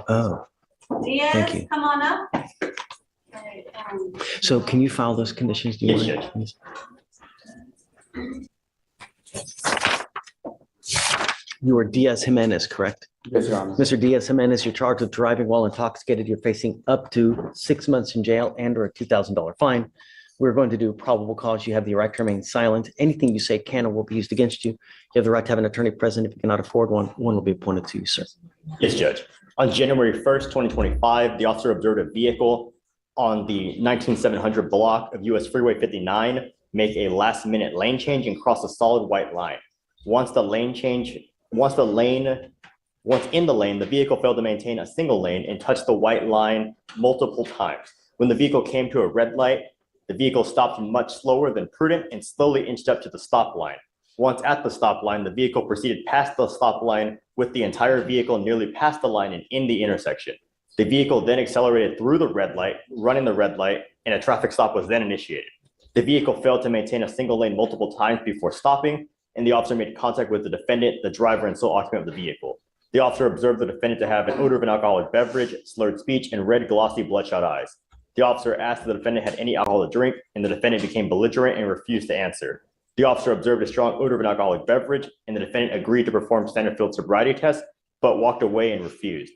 Oh, Diaz, thank you. come on up. So can you file those conditions? Do you Yes, mind? You are Diaz Jimenez, correct? Yes, Your Honor. Mr. Diaz Jimenez, you're charged with driving while intoxicated. You're facing up to 6 months in jail and or a $2,000 fine. We're going to do probable cause. You have the right to remain silent. Anything you say can or will be used against you. You have the right to have an attorney present. If you cannot afford one, one will be appointed to you, sir. Yes, Judge. On January 1st, 2025, the officer observed a vehicle on the 19700 block of US Freeway 59 make a last-minute lane change and cross a solid white line. Once in the lane, the vehicle failed to maintain a single lane and touched the white line multiple times. When the vehicle came to a red light, the vehicle stopped much slower than prudent and slowly inched up to the stop line. Once at the stop line, the vehicle proceeded past the stop line with the entire vehicle nearly past the line and in the intersection. The vehicle then accelerated through the red light, running the red light, and a traffic stop was then initiated. The vehicle failed to maintain a single lane multiple times before stopping, and the officer made contact with the defendant, the driver, and sole occupant of the vehicle. The officer observed the defendant to have an odor of an alcoholic beverage, slurred speech, and red, glossy, bloodshot eyes. The officer asked if the defendant had any alcohol to drink, and the defendant became belligerent and refused to answer. The officer observed a strong odor of an alcoholic beverage, and the defendant agreed to perform standard field sobriety tests, but walked away and refused.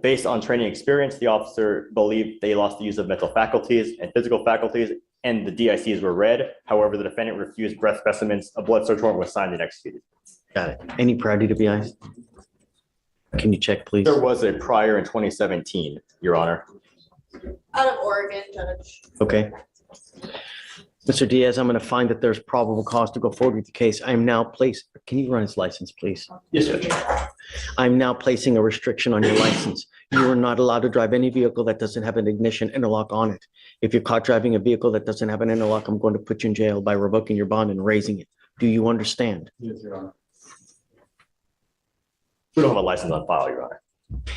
Based on training experience, the officer believed they lost the use of mental faculties and physical faculties, and the DICs were read. However, the defendant refused breath specimens. A blood search warrant was signed and executed. Got it. Any priority to be honest? Can you check, please? There was a prior in 2017, Your Honor. Out of Oregon, Judge. Okay. Mr. Diaz, I'm going to find that there's probable cause to go forward with the case. I am now can you run his license, please? Yes, Judge. I'm now placing a restriction on your license. You are not allowed to drive any vehicle that doesn't have an ignition interlock on it. If you're caught driving a vehicle that doesn't have an interlock, I'm going to put you in jail by revoking your bond and raising it. Do you understand? Yes, Your Honor. We don't have a license on file, Your Honor.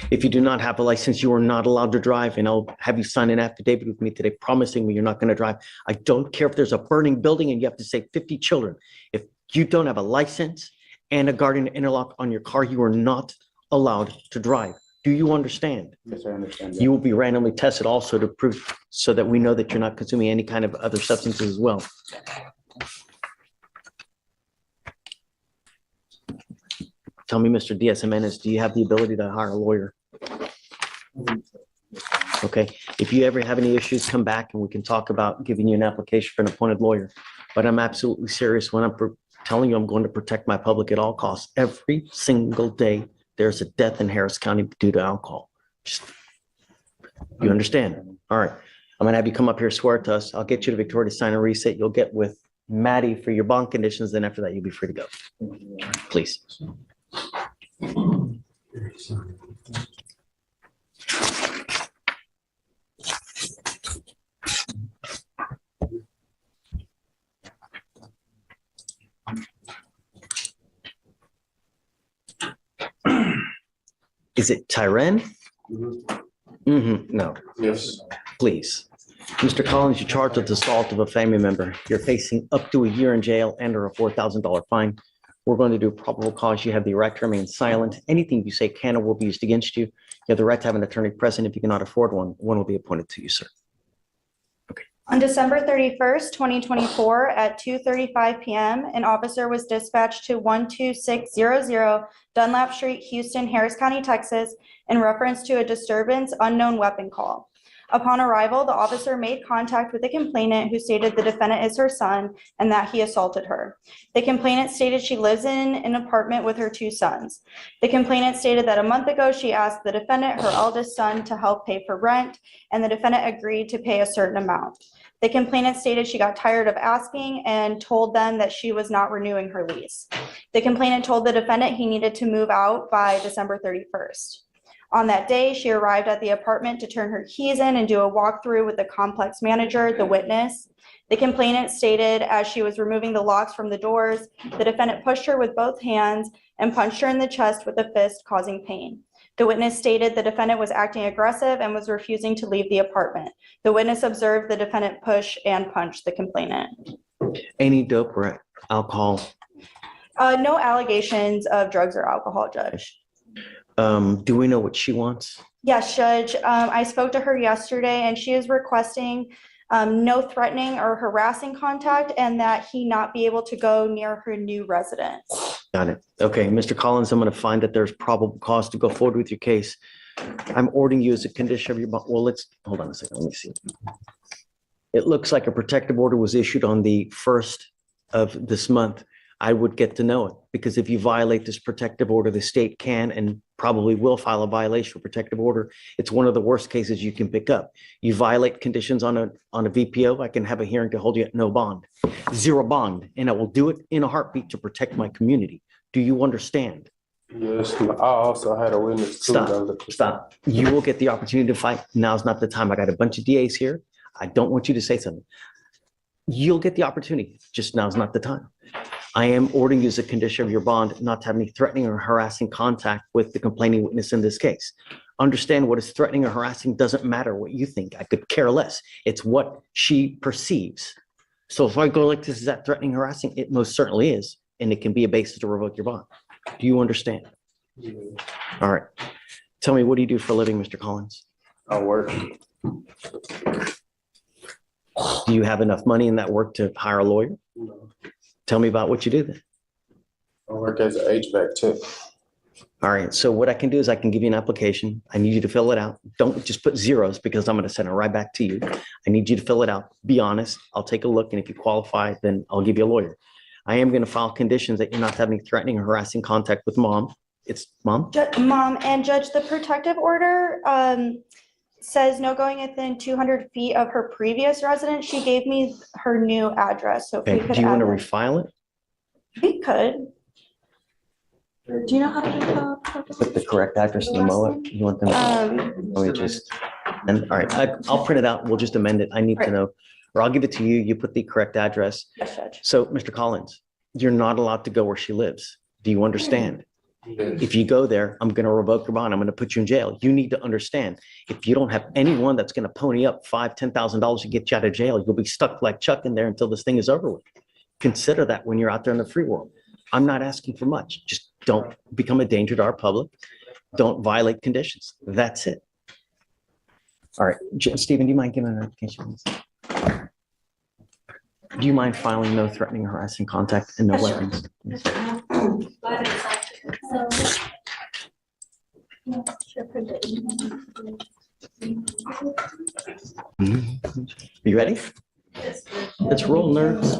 If you do not have a license, you are not allowed to drive, and I'll have you sign an affidavit with me today promising me you're not going to drive. I don't care if there's a burning building and you have to save 50 children. If you don't have a license and a guardian interlock on your car, you are not allowed to drive. Do you understand? Yes, I understand. You will be randomly tested also to prove so that we know that you're not consuming any kind of other substances as well. Tell me, Mr. Diaz Jimenez, do you have the ability to hire a lawyer? Okay. If you ever have any issues, come back and we can talk about giving you an application for an appointed lawyer. But I'm absolutely serious when I'm telling you I'm going to protect my public at all costs. Every single day, there's a death in Harris County due to alcohol. You understand? All right. I'm going to have you come up here, swear to us. I'll get you to Victoria to sign a reset. You'll get with Maddie for your bond conditions. Then after that, you'll be free to go. Please. Is it Tyren? No. Yes. Please. Mr. Collins, you're charged with assault of a family member. You're facing up to a year in jail and or a $4,000 fine. We're going to do probable cause. You have the right to remain silent. Anything you say can or will be used against you. You have the right to have an attorney present. If you cannot afford one, one will be appointed to you, sir. Okay. On December 31st, 2024 at 2:35 p.m., an officer was dispatched to 12600 Dunlap Street, Houston, Harris County, Texas, in reference to a disturbance unknown weapon call. Upon arrival, the officer made contact with the complainant, who stated the defendant is her son and that he assaulted her. The complainant stated she lives in an apartment with her two sons. The complainant stated that a month ago she asked the defendant, her eldest son, to help pay for rent, and the defendant agreed to pay a certain amount. The complainant stated she got tired of asking and told them that she was not renewing her lease. The complainant told the defendant he needed to move out by December 31st. On that day, she arrived at the apartment to turn her keys in and do a walkthrough with the complex manager, the witness. The complainant stated as she was removing the locks from the doors, the defendant pushed her with both hands and punched her in the chest with a fist, causing pain. The witness stated the defendant was acting aggressive and was refusing to leave the apartment. The witness observed the defendant push and punch the complainant. Any dope or alcohol? No allegations of drugs or alcohol, Judge. Do we know what she wants? Yes, Judge. I spoke to her yesterday and she is requesting no threatening or harassing contact and that he not be able to go near her new residence. Got it. Okay, Mr. Collins, I'm going to find that there's probable cause to go forward with your case. I'm ordering you as a condition of your, well, let's, hold on a second, let me see. It looks like a protective order was issued on the 1st of this month. I would get to know it because if you violate this protective order, the state can and probably will file a violation of protective order. It's one of the worst cases you can pick up. You violate conditions on a VPO, I can have a hearing to hold you at no bond, 0 bond, and I will do it in a heartbeat to protect my community. Do you understand? Yes, I also had a witness too. Stop. You will get the opportunity to fight. Now's not the time. I got a bunch of DAs here. I don't want you to say something. You'll get the opportunity. Just now's not the time. I am ordering you as a condition of your bond not to have any threatening or harassing contact with the complaining witness in this case. Understand what is threatening or harassing doesn't matter what you think. I could care less. It's what she perceives. So if I go like this, is that threatening, harassing? It most certainly is. And it can be a basis to revoke your bond. Do you understand? Yeah. All right. Tell me, what do you do for a living, Mr. Collins? I work. Do you have enough money in that work to hire a lawyer? No. Tell me about what you do then. I work as an HVAC tech. All right. So what I can do is I can give you an application. I need you to fill it out. Don't just put zeros because I'm going to send it right back to you. I need you to fill it out. Be honest. I'll take a look. And if you qualify, then I'll give you a lawyer. I am going to file conditions that you're not having threatening or harassing contact with mom. It's mom. Mom and Judge, the protective order says no going within 200 feet of her previous residence. She gave me her new address. So if we Okay. could Do you want to add refile it? that. We could. Do you know how to Put the correct address in the MOA? You want them to? Let me just, and all right, I'll print it out. We'll just amend it. I need to know, or I'll give it to you. You put the correct address. Yes, Judge. So, Mr. Collins, you're not allowed to go where she lives. Do you understand? Yes. If you go there, I'm going to revoke your bond. I'm going to put you in jail. You need to understand. If you don't have anyone that's going to pony up $5,000, $10,000 to get you out of jail, you'll be stuck like Chuck in there until this thing is over with. Consider that when you're out there in the free world. I'm not asking for much. Just don't become a danger to our public. Don't violate conditions. That's it. All right. Stephen, do you mind giving an application? Do you mind filing no threatening, harassing contact and no weapons? You ready? Let's roll, nerds.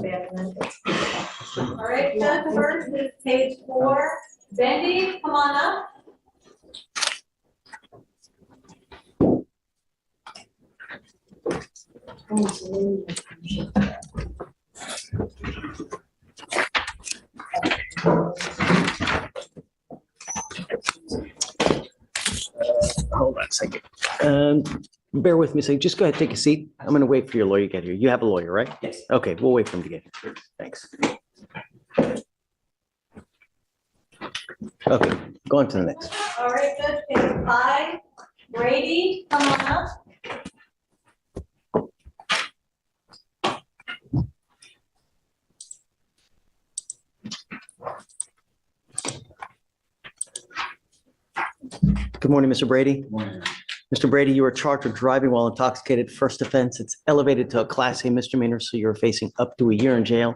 All right, Judge, first is page 4. Bendy, come on up. Hold on a second. Bear with me a second. Just go ahead, take a seat. I'm going to wait for your lawyer to get here. You have a lawyer, right? Yes. Okay, we'll wait for him to get here. Thanks. Okay, go on to the next. All right, Judge, page 5. Brady, come on up. Good morning, Mr. Brady. Mr. Brady, you are charged with driving while intoxicated. First offense, it's elevated to a Class A misdemeanor, so you're facing up to a year in jail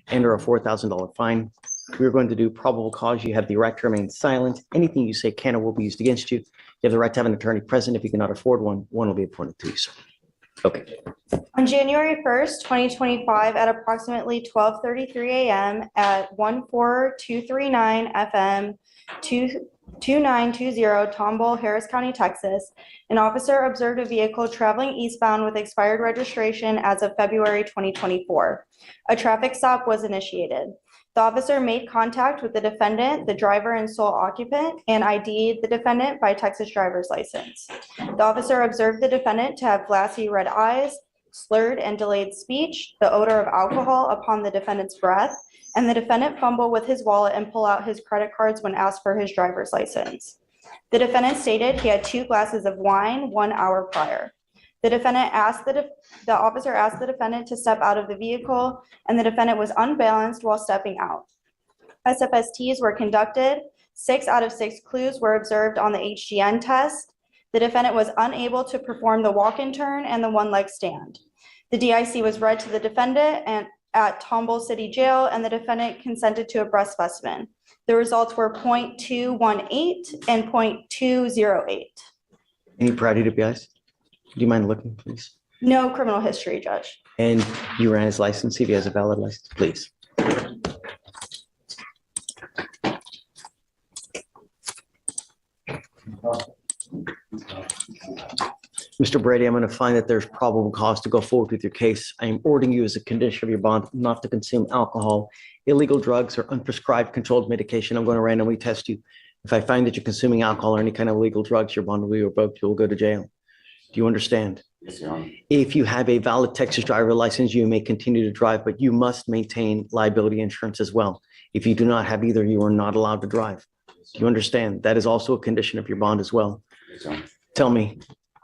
and or a $4,000 fine. We're going to do probable cause. You have the right to remain silent. Anything you say can or will be used against you. You have the right to have an attorney present. If you cannot afford one, one will be appointed to you, sir. Okay. On January 1st, 2025, at approximately 12:33 a.m. at 14239 FM 2920 Tomball, Harris County, Texas, an officer observed a vehicle traveling eastbound with expired registration as of February 2024. A traffic stop was initiated. The officer made contact with the defendant, the driver and sole occupant, and ID'd the defendant by Texas driver's license. The officer observed the defendant to have glassy red eyes, slurred and delayed speech, the odor of alcohol upon the defendant's breath, and the defendant fumble with his wallet and pull out his credit cards when asked for his driver's license. The defendant stated he had 2 glasses of wine 1 hour prior. The officer asked the defendant to step out of the vehicle, and the defendant was unbalanced while stepping out. SFSTs were conducted. 6 out of 6 clues were observed on the HGN test. The defendant was unable to perform the walk-in turn and the one-leg stand. The DIC was read to the defendant and at Tomball City Jail, and the defendant consented to a breath specimen. The results were .218 and .208. Any priority to BIs? Do you mind looking, please? No criminal history, Judge. And you ran his license, see if he has a valid license, please. Mr. Brady, I'm going to find that there's probable cause to go forward with your case. I am ordering you as a condition of your bond not to consume alcohol, illegal drugs, or unprescribed controlled medication. I'm going to randomly test you. If I find that you're consuming alcohol or any kind of illegal drugs, your bond will be revoked. You'll go to jail. Do you understand? Yes, Your Honor. If you have a valid Texas driver license, you may continue to drive, but you must maintain liability insurance as well. If you do not have either, you are not allowed to drive. Do you understand? That is also a condition of your bond as well. Yes, Your Honor. Tell me,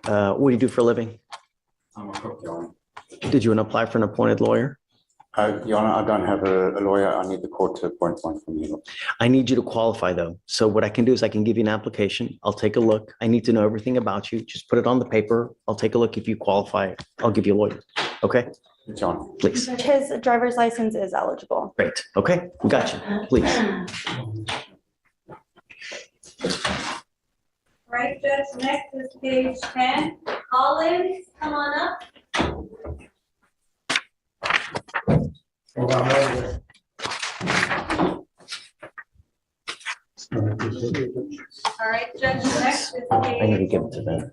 what do you do for a living? I'm a cook, Your Honor. Did you want to apply for an appointed lawyer? Your Honor, I don't have a lawyer. I need the court to appoint one from you. I need you to qualify though. So what I can do is I can give you an application. I'll take a look. I need to know everything about you. Just put it on the paper. I'll take a look. If you qualify, I'll give you a lawyer. Okay, Yes, Your Honor. please. His driver's license is eligible. Great. Okay, we got you. Please. Right, Judge, next is page 10. Collins, come on up. All right, Judge, next is I need to give it to them.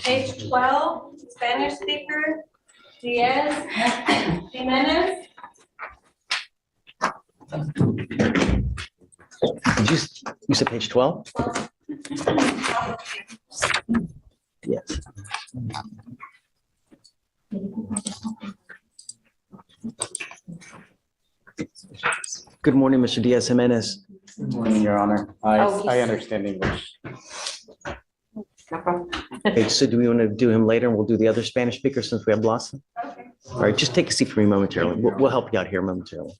page 12, Spanish speaker, Diaz, Jimenez. You said page 12? Yes. Good morning, Mr. Diaz Jimenez. Good morning, Your Honor. I Oh, he's- understand English. Okay, so do we want to do him later and we'll do the other Spanish speaker since we have Blossom? Okay. All right, just take a seat for me momentarily. We'll help you out here momentarily.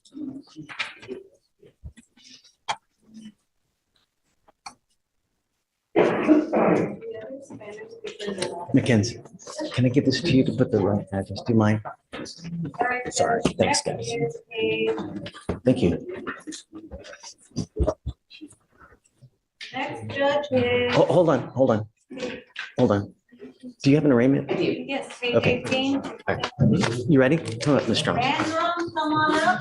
Mackenzie, can I give this to you to put the right address? Do you mind? Sorry, thanks, guys. Thank you. Next judge is, Hold on. Hold on. Do you have an arraignment? yes, page Okay. 18. All right. You ready? Come up, Ms. Strong. Randall, come on up.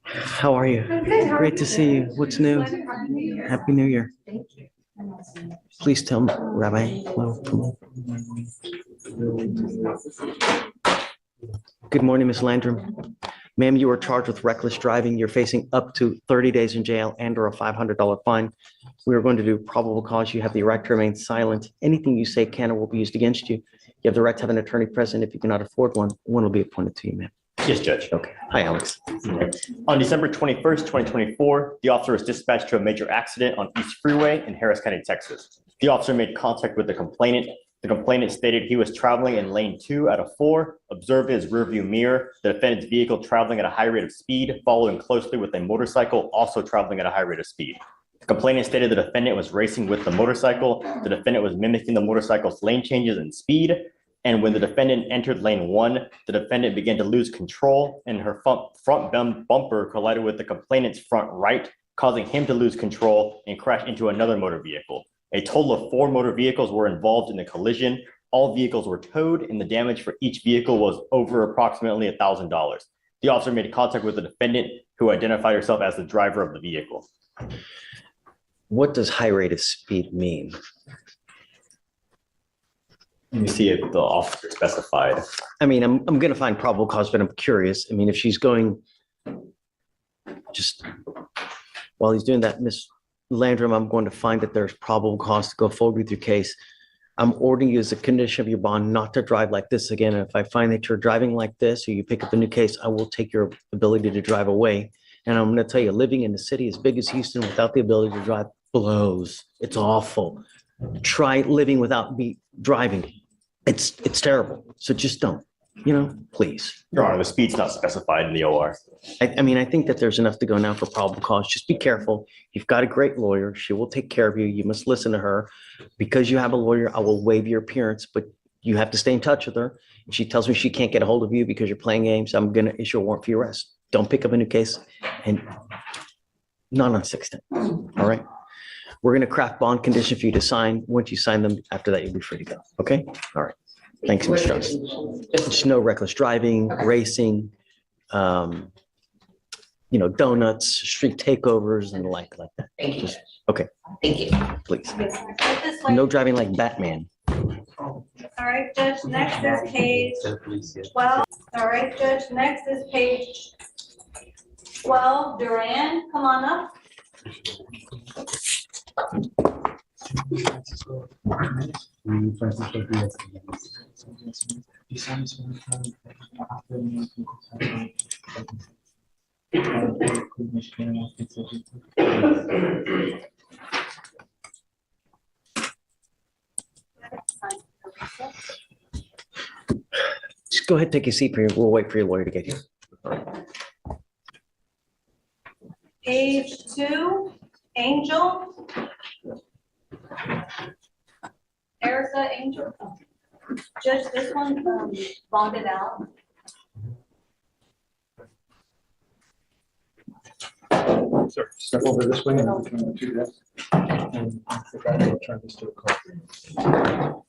How are you? Great to see you. What's new? Happy New Year. Please tell me, Rabbi. Hello. Good morning, Ms. Landrum. Ma'am, you are charged with reckless driving. You're facing up to 30 days in jail and or a $500 fine. We are going to do probable cause. You have the right to remain silent. Anything you say can or will be used against you. You have the right to have an attorney present. If you cannot afford one will be appointed to you, ma'am. Yes, Judge. Okay. Hi, Alex. On December 21st, 2024, the officer was dispatched to a major accident on East Freeway in Harris County, Texas. The officer made contact with the complainant. The complainant stated he was traveling in lane 2 out of 4, observed in his rearview mirror the defendant's vehicle traveling at a high rate of speed, following closely with a motorcycle also traveling at a high rate of speed. The complainant stated the defendant was racing with the motorcycle. The defendant was mimicking the motorcycle's lane changes and speed. And when the defendant entered lane 1, the defendant began to lose control and her front bumper collided with the complainant's front right, causing him to lose control and crash into another motor vehicle. A total of 4 motor vehicles were involved in the collision. All vehicles were towed and the damage for each vehicle was over approximately $1,000. The officer made contact with the defendant, who identified herself as the driver of the vehicle. What does high rate of speed mean? Let me see if the officer specified. I mean, I'm going to find probable cause, but I'm curious. I mean, if she's going just while he's doing that, Ms. Landrum, I'm going to find that there's probable cause to go forward with your case. I'm ordering you as a condition of your bond not to drive like this again. And if I find that you're driving like this or you pick up a new case, I will take your ability to drive away. And I'm going to tell you, living in a city as big as Houston without the ability to drive blows. It's awful. Try living without driving. It's terrible. So just don't. Please. Your Honor, the speed's not specified in the OR. I mean, I think that there's enough to go now for probable cause. Just be careful. You've got a great lawyer. She will take care of you. You must listen to her. Because you have a lawyer, I will waive your appearance, but you have to stay in touch with her. If she tells me she can't get a hold of you because you're playing games, I'm going to issue a warrant for your arrest. Don't pick up a new case and not on 610. All right. We're going to craft bond condition for you to sign. Once you sign them, after that, you'll be free to go. Okay? All right. Thanks, Mr. Jones. Just no reckless driving, racing, donuts, street takeovers and the like that. Thank you. Just- Okay, Thank you. please. Right this way. No driving like Batman. All right, Judge, next is page 12. All right, Judge, next is page 12. Duran, come on up. Just go ahead, take a seat for you. We'll wait for your lawyer to get here. Page 2, Angel. Erica Angel. Judge, this one bonded out. Sir, step over this way and we can do that. And turn this to a call.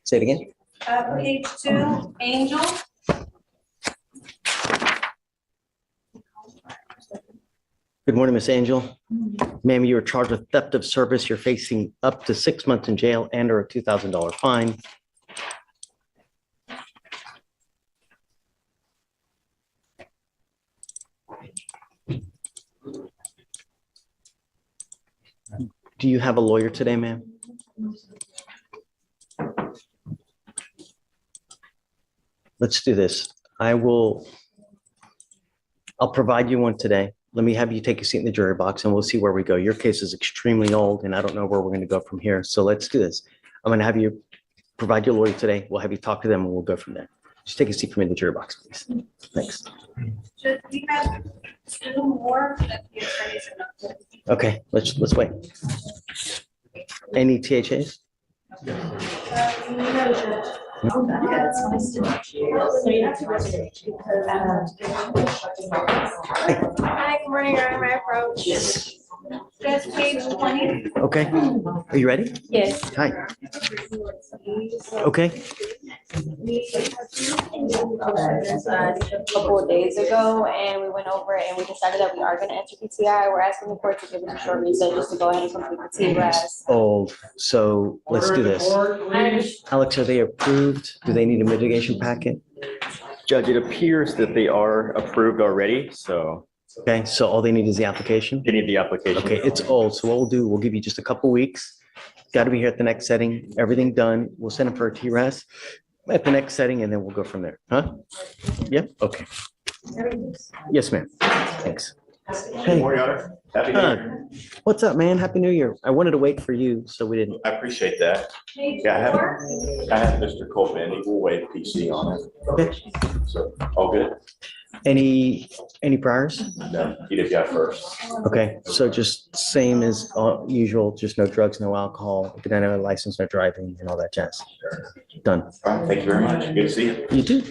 Say it again. Page 2, Angel. Good morning, Miss Angel. Ma'am, you are charged with theft of service. You're facing up to 6 months in jail and or a $2,000 fine. Do you have a lawyer today, ma'am? Let's do this. I'll provide you one today. Let me have you take a seat in the jury box and we'll see where we go. Your case is extremely old and I don't know where we're going to go from here. So let's do this. I'm going to have you provide your lawyer today. We'll have you talk to them and we'll go from there. Just take a seat for me in the jury box, please. Thanks. Should we have 2 more that the attorneys are not good? Okay, let's wait. Any THAs? No, Judge. Hi, good morning, Your Honor, my approach. Judge, page 20. Okay. Are you ready? Yes. Hi. Okay. A couple of days ago, and we went over it, and we decided that we are gonna enter PTI. We're asking the court to give us a short recess just to go ahead and complete the TRS. Old. So let's do this. Alex, are they approved? Do they need a mitigation packet? Judge, it appears that they are approved already, so Okay, so all they need is the application? they need the application. Okay, it's old. So what we'll do, we'll give you just a couple weeks. Got to be here at the next setting, everything done. We'll send them for a TRS at the next setting and then we'll go from there. Huh? Yep, okay. Yes, ma'am. Thanks. Good Hey, morning, Your Honor. Happy New Year. what's up, man? Happy New Year. I wanted to wait for you, so we didn't. I appreciate that. Page Yeah, I 4. have Mr. Coleman, he will waive PC on it. Okay. So, all good? Any priors? No, he did that first. Okay, so just same as usual, just no drugs, no alcohol, no license, no driving and all that jazz. Done. All right, thank you very much. Good to see you. You too.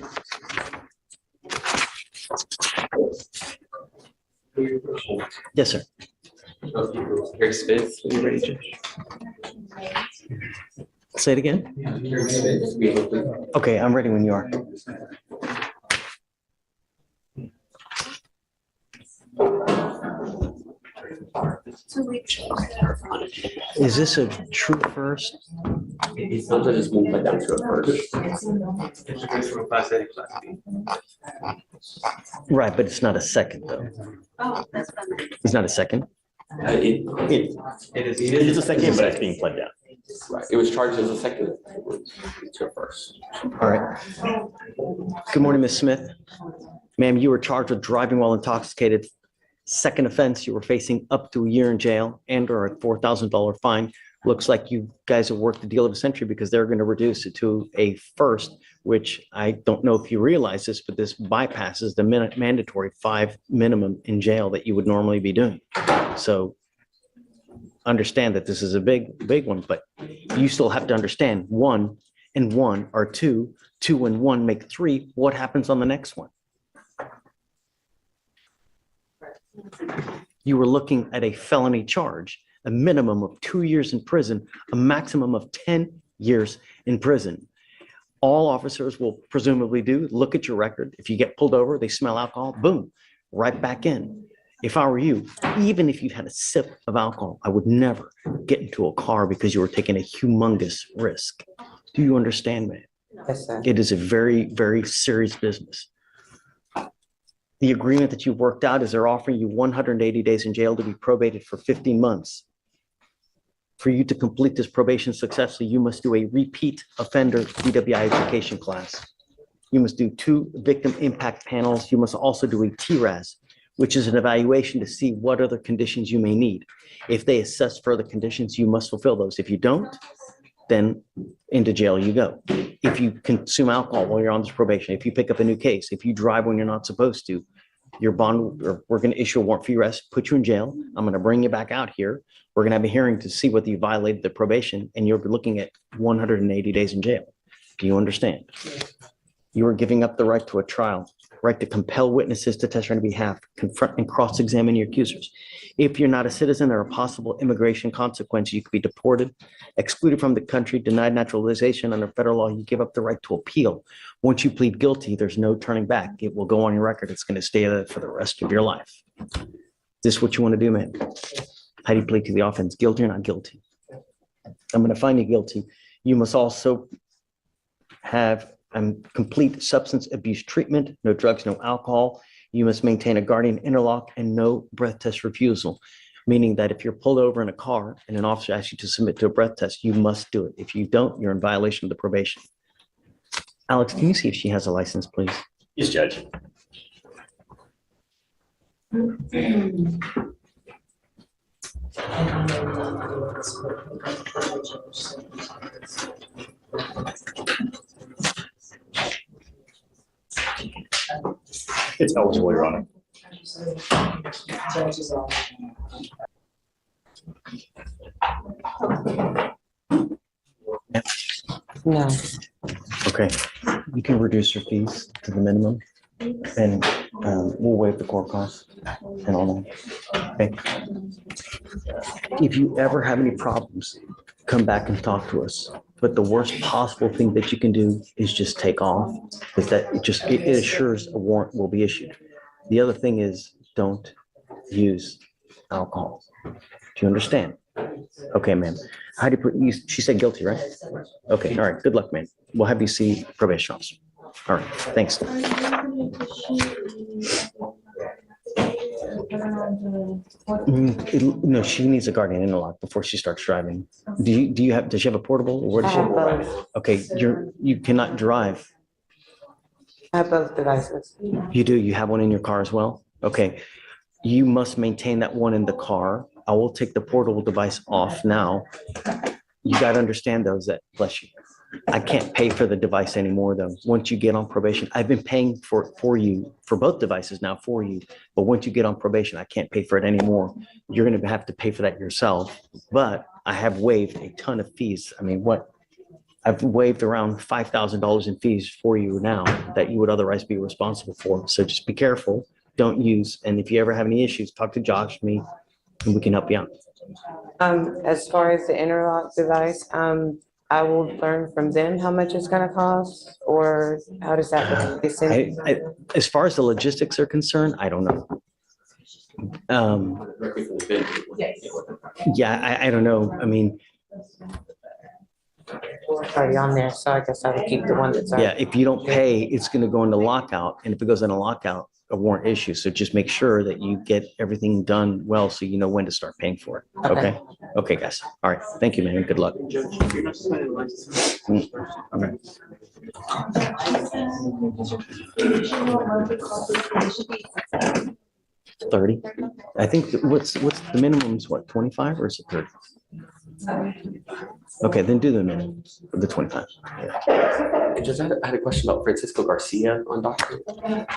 Yes, sir. Gary Smith, are you ready, Judge? Say it again. Gary Smith, we have a- Okay, I'm ready when you are. Is this a true first? Sometimes I just move my down to a first. Right, but it's not a second though. Oh, that's fine. It's not a second. It is a second, but it's being pled down. Right, it was charged as a second to a first. All right. Good morning, Ms. Smith. Ma'am, you were charged with driving while intoxicated. Second offense, you were facing up to a year in jail and or a $4,000 fine. Looks like you guys have worked the deal of a century because they're going to reduce it to a first, which I don't know if you realize this, but this bypasses the mandatory 5 minimum in jail that you would normally be doing. So understand that this is a big one, but you still have to understand 1 and 1 are 2, 2 and 1 make 3. What happens on the next one? You were looking at a felony charge, a minimum of 2 years in prison, a maximum of 10 years in prison. All officers will presumably do, look at your record. If you get pulled over, they smell alcohol, boom, right back in. If I were you, even if you had a sip of alcohol, I would never get into a car because you were taking a humongous risk. Do you understand, man? Yes, sir. It is a very, very serious business. The agreement that you've worked out is they're offering you 180 days in jail to be probated for 15 months. For you to complete this probation successfully, you must do a repeat offender DWI education class. You must do 2 victim impact panels. You must also do a TRAS, which is an evaluation to see what other conditions you may need. If they assess further conditions, you must fulfill those. If you don't, then into jail you go. If you consume alcohol while you're on this probation, if you pick up a new case, if you drive when you're not supposed to, your bond, or we're going to issue a warrant for your arrest, put you in jail. I'm going to bring you back out here. We're going to have a hearing to see whether you violated the probation, and you're looking at 180 days in jail. Do you understand? You are giving up the right to a trial, right to compel witnesses to testify on your behalf, confront and cross-examine your accusers. If you're not a citizen, there are possible immigration consequences. You could be deported, excluded from the country, denied naturalization. Under federal law, you give up the right to appeal. Once you plead guilty, there's no turning back. It will go on your record. It's going to stay there for the rest of your life. Is this what you want to do, man? How do you plead to the offense? Guilty or not guilty? I'm going to find you guilty. You must also have complete substance abuse treatment, no drugs, no alcohol. You must maintain a guardian interlock and no breath test refusal, meaning that if you're pulled over in a car and an officer asks you to submit to a breath test, you must do it. If you don't, you're in violation of the probation. Alex, can you see if she has a license, please? Yes, Judge. It's eligible, Your Honor. No. Okay, you can reduce your fees to the minimum, and we'll waive the court costs and all that. Okay. If you ever have any problems, come back and talk to us. But the worst possible thing that you can do is just take off, because that it assures a warrant will be issued. The other thing is, don't use alcohol. Do you understand? Okay, ma'am. How do you, she said guilty, right? Okay, all right. Good luck, man. We'll have you see probation officer. All right, thanks. No, she needs a guardian interlock before she starts driving. Does she have a portable? Or where does she? I have both. Okay, you cannot drive. I have both devices. You do, you have one in your car as well? Okay, you must maintain that one in the car. I will take the portable device off now. You got to understand those that, bless you. I can't pay for the device anymore though. Once you get on probation, I've been paying for you, for both devices now for you. But once you get on probation, I can't pay for it anymore. You're going to have to pay for that yourself. But I have waived a ton of fees. I mean, I've waived around $5,000 in fees for you now that you would otherwise be responsible for. So just be careful, don't use. And if you ever have any issues, talk to Josh, me, and we can help you out. As far as the interlock device, I will learn from them how much it's gonna cost, or how does that work? They send- As far as the logistics are concerned, I don't know. Yeah, I don't know. I mean, It's already on there, so I guess I would keep the one that's. yeah, if you don't pay, it's going to go into lockout. And if it goes into lockout, a warrant issue. So just make sure that you get everything done well, so you know when to start paying for it. Okay. Okay, guys. All right. Thank you, man. Good luck. Okay. 30. I think what's the minimum is what, 25 or is it 30? Okay, then do the minute, the 25. And just I had a question about Francisco Garcia on document.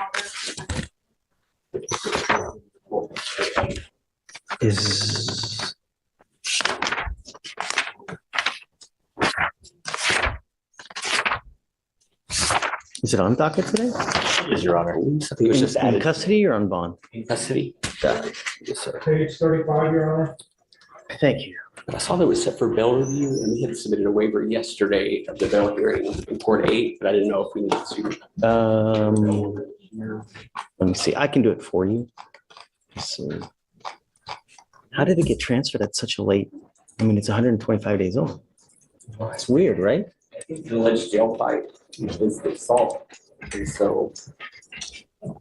Is. Is it on docket today? Yes, Your Honor. I think it was just In added custody or on bond? in custody. Yes, sir. Page 35, Your Honor. Thank you. But I saw that it was set for bail review, and we had submitted a waiver yesterday of the bail hearing in court 8, but I didn't know if we needed to. Let me see, I can do it for you. So, how did it get transferred at such a late? I mean, it's 125 days old. It's weird, right? The alleged jail fight is the assault. And so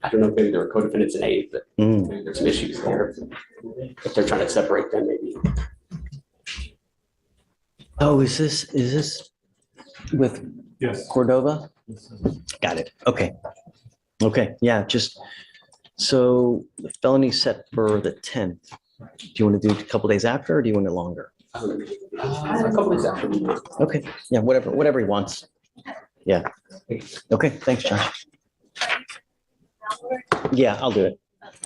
I don't know if maybe there were co-defendants in 8, but maybe there's some issues there. If they're trying to separate them, maybe. Oh, is this with Yes. Cordova? Got it. Okay. Okay, yeah, just, so the felony set for the 10th. Do you want to do it a couple days after, or do you want it longer? A couple days after. Okay, yeah, whatever he wants. Yeah. Okay, thanks, Josh. Yeah, I'll do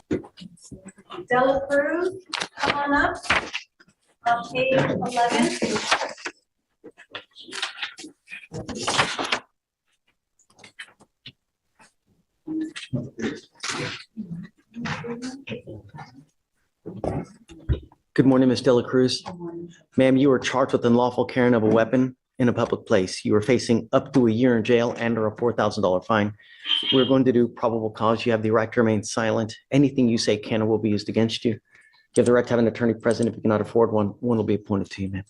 it. Dela Cruz, come on up. On page 11. Good morning, Ms. Dela Cruz. Ma'am, you were charged with unlawful carrying of a weapon in a public place. You are facing up to a year in jail and or a $4,000 fine. We're going to do probable cause. You have the right to remain silent. Anything you say can or will be used against you. You have the right to have an attorney present. If you cannot afford one, one will be appointed to you, ma'am.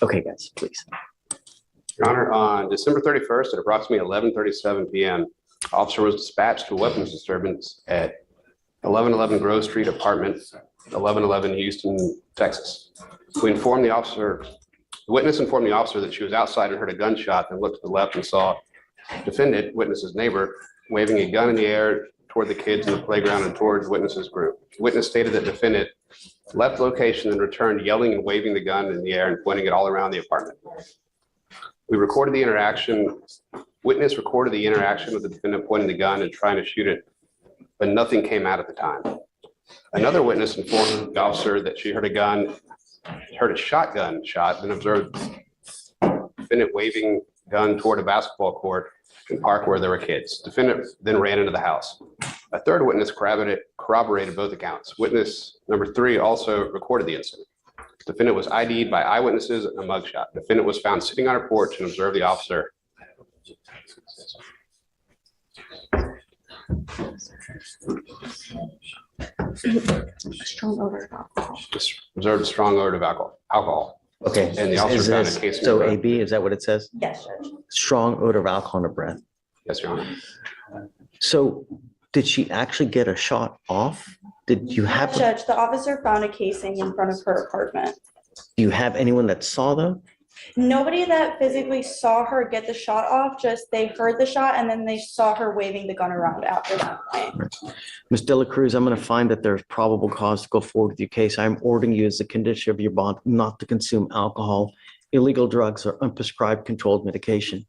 Okay, guys, please. Your Honor, on December 31st at approximately 11:37 p.m., officer was dispatched to a weapons disturbance at 1111 Grove Street Apartment, 1111 Houston, Texas. The witness informed the officer that she was outside and heard a gunshot and looked to the left and saw defendant, witness's neighbor, waving a gun in the air toward the kids in the playground and towards witness's group. Witness stated that defendant left location and returned yelling and waving the gun in the air and pointing it all around the apartment. We recorded the interaction. Witness recorded the interaction with the defendant pointing the gun and trying to shoot it, but nothing came out at the time. Another witness informed the officer that she heard a shotgun shot, and observed defendant waving gun toward a basketball court and park where there were kids. Defendant then ran into the house. A third witness corroborated both accounts. Witness number 3 also recorded the incident. Defendant was ID'd by eyewitnesses and a mugshot. Defendant was found sitting on her porch and observed the officer. Strong odor of alcohol. Observed a strong odor of alcohol. Okay. And the officer found a case in her So breath. AB, is that what it says? Yes, Judge. Strong odor of alcohol in her breath. Yes, Your Honor. So did she actually get a shot off? Did you have, do Judge, the officer found a casing in front of her apartment. you have anyone that saw them? Nobody that physically saw her get the shot off, just they heard the shot and then they saw her waving the gun around after that point. Ms. Dela Cruz, I'm going to find that there's probable cause to go forward with your case. I'm ordering you as a condition of your bond not to consume alcohol, illegal drugs, or unprescribed controlled medication.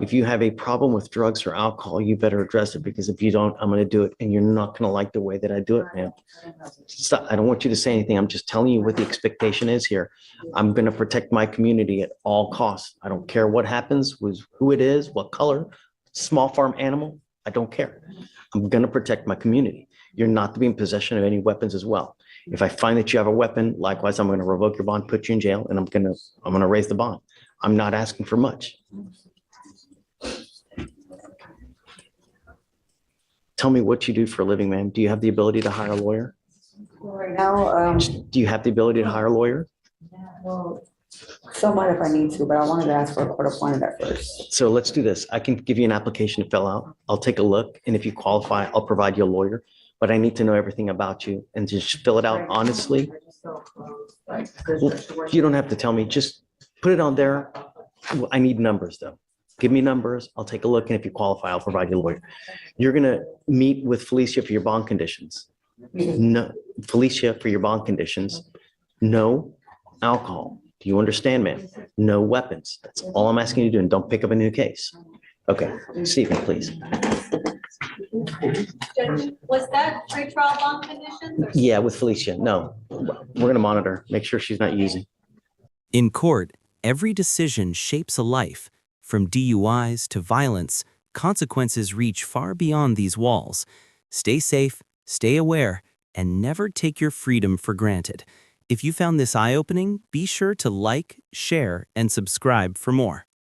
If you have a problem with drugs or alcohol, you better address it, because if you don't, I'm going to do it, and you're not going to like the way that I do it, man. Stop. I don't want you to say anything. I'm just telling you what the expectation is here. I'm going to protect my community at all costs. I don't care what happens, with who it is, what color, small farm animal. I don't care. I'm going to protect my community. You're not to be in possession of any weapons as well. If I find that you have a weapon, likewise, I'm going to revoke your bond, put you in jail, and I'm going to raise the bond. I'm not asking for much. Tell me what you do for a living, ma'am. Do you have the ability to hire a lawyer? Right now, Do you have the ability to hire a lawyer? well, somewhat if I need to, but I wanted to ask for a court appointed at first. So let's do this. I can give you an application to fill out. I'll take a look, and if you qualify, I'll provide you a lawyer. But I need to know everything about you, and just fill it out honestly. You don't have to tell me. Just put it on there. I need numbers, though. Give me numbers. I'll take a look, and if you qualify, I'll provide you a lawyer. You're gonna meet with Felicia for your bond conditions. No, Felicia for your bond conditions. No, alcohol. Do you understand, ma'am? No weapons. That's all I'm asking you to do, and don't pick up a new case. Okay, Stephen, please. Judge, was that pretrial bond conditions or? Yeah, with Felicia. No, we're gonna monitor, make sure she's not using. In court, every decision shapes a life. From DUIs to violence, consequences reach far beyond these walls. Stay safe, stay aware, and never take your freedom for granted. If you found this eye-opening, be sure to like, share, and subscribe for more.